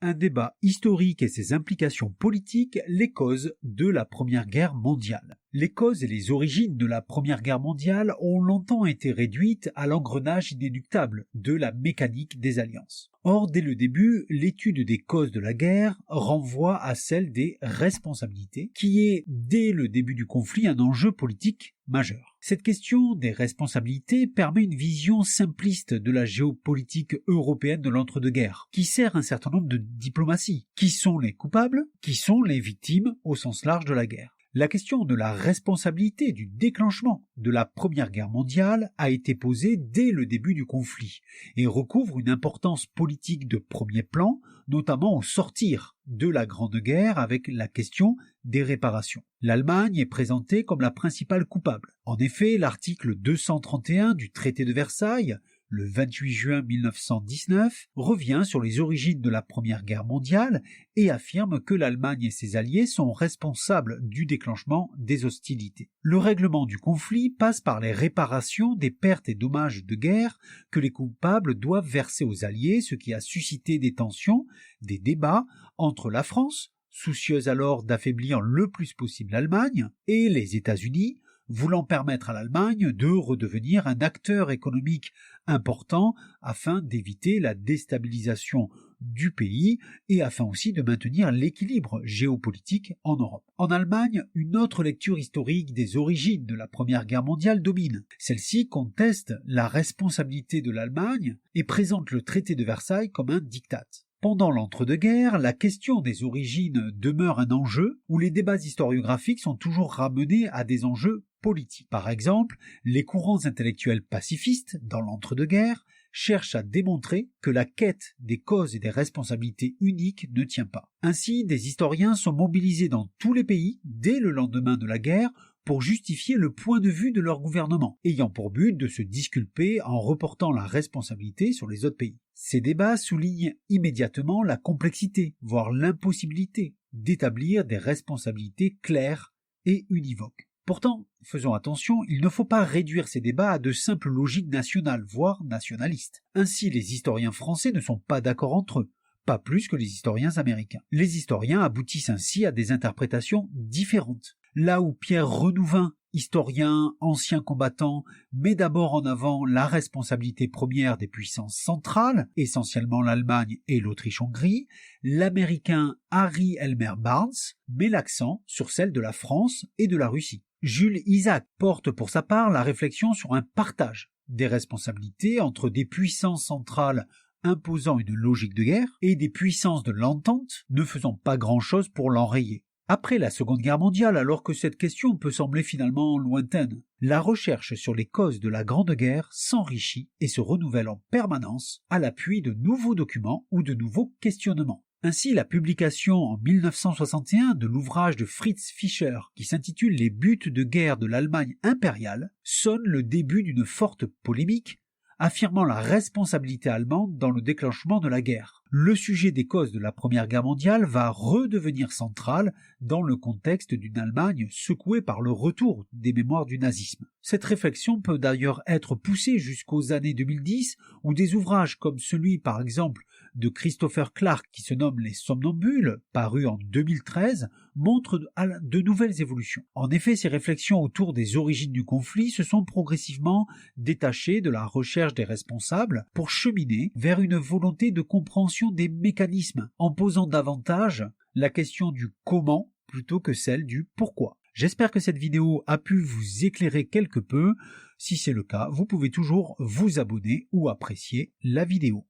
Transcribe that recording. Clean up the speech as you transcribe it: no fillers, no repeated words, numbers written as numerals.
Un débat historique et ses implications politiques, les causes de la Première Guerre mondiale. Les causes et les origines de la Première Guerre mondiale ont longtemps été réduites à l'engrenage inéluctable de la mécanique des alliances. Or, dès le début, l'étude des causes de la guerre renvoie à celle des responsabilités, qui est, dès le début du conflit, un enjeu politique majeur. Cette question des responsabilités permet une vision simpliste de la géopolitique européenne de l'entre-deux-guerres, qui sert un certain nombre de diplomaties. Qui sont les coupables? Qui sont les victimes au sens large de la guerre? La question de la responsabilité du déclenchement de la Première Guerre mondiale a été posée dès le début du conflit et recouvre une importance politique de premier plan, notamment au sortir de la Grande Guerre avec la question des réparations. L'Allemagne est présentée comme la principale coupable. En effet, l'article 231 du traité de Versailles, le 28 juin 1919, revient sur les origines de la Première Guerre mondiale et affirme que l'Allemagne et ses alliés sont responsables du déclenchement des hostilités. Le règlement du conflit passe par les réparations des pertes et dommages de guerre que les coupables doivent verser aux alliés, ce qui a suscité des tensions, des débats entre la France, soucieuse alors d'affaiblir le plus possible l'Allemagne, et les États-Unis, voulant permettre à l'Allemagne de redevenir un acteur économique important afin d'éviter la déstabilisation du pays et afin aussi de maintenir l'équilibre géopolitique en Europe. En Allemagne, une autre lecture historique des origines de la Première Guerre mondiale domine. Celle-ci conteste la responsabilité de l'Allemagne et présente le traité de Versailles comme un diktat. Pendant l'entre-deux-guerres, la question des origines demeure un enjeu où les débats historiographiques sont toujours ramenés à des enjeux politiques. Par exemple, les courants intellectuels pacifistes, dans l'entre-deux-guerres, cherchent à démontrer que la quête des causes et des responsabilités uniques ne tient pas. Ainsi, des historiens sont mobilisés dans tous les pays, dès le lendemain de la guerre, pour justifier le point de vue de leur gouvernement, ayant pour but de se disculper en reportant la responsabilité sur les autres pays. Ces débats soulignent immédiatement la complexité, voire l'impossibilité, d'établir des responsabilités claires et univoques. Pourtant, faisons attention, il ne faut pas réduire ces débats à de simples logiques nationales, voire nationalistes. Ainsi, les historiens français ne sont pas d'accord entre eux, pas plus que les historiens américains. Les historiens aboutissent ainsi à des interprétations différentes. Là où Pierre Renouvin, historien, ancien combattant, met d'abord en avant la responsabilité première des puissances centrales, essentiellement l'Allemagne et l'Autriche-Hongrie, l'américain Harry Elmer Barnes met l'accent sur celle de la France et de la Russie. Jules Isaac porte pour sa part la réflexion sur un partage des responsabilités entre des puissances centrales imposant une logique de guerre et des puissances de l'entente ne faisant pas grand-chose pour l'enrayer. Après la Seconde Guerre mondiale, alors que cette question peut sembler finalement lointaine, la recherche sur les causes de la Grande Guerre s'enrichit et se renouvelle en permanence à l'appui de nouveaux documents ou de nouveaux questionnements. Ainsi, la publication en 1961 de l'ouvrage de Fritz Fischer qui s'intitule « Les buts de guerre de l'Allemagne impériale » sonne le début d'une forte polémique affirmant la responsabilité allemande dans le déclenchement de la guerre. Le sujet des causes de la Première Guerre mondiale va redevenir central dans le contexte d'une Allemagne secouée par le retour des mémoires du nazisme. Cette réflexion peut d'ailleurs être poussée jusqu'aux années 2010, où des ouvrages comme celui par exemple de Christopher Clark qui se nomme Les Somnambules, paru en 2013, montrent de nouvelles évolutions. En effet, ces réflexions autour des origines du conflit se sont progressivement détachées de la recherche des responsables pour cheminer vers une volonté de compréhension des mécanismes, en posant davantage la question du comment plutôt que celle du pourquoi. J'espère que cette vidéo a pu vous éclairer quelque peu. Si c'est le cas, vous pouvez toujours vous abonner ou apprécier la vidéo.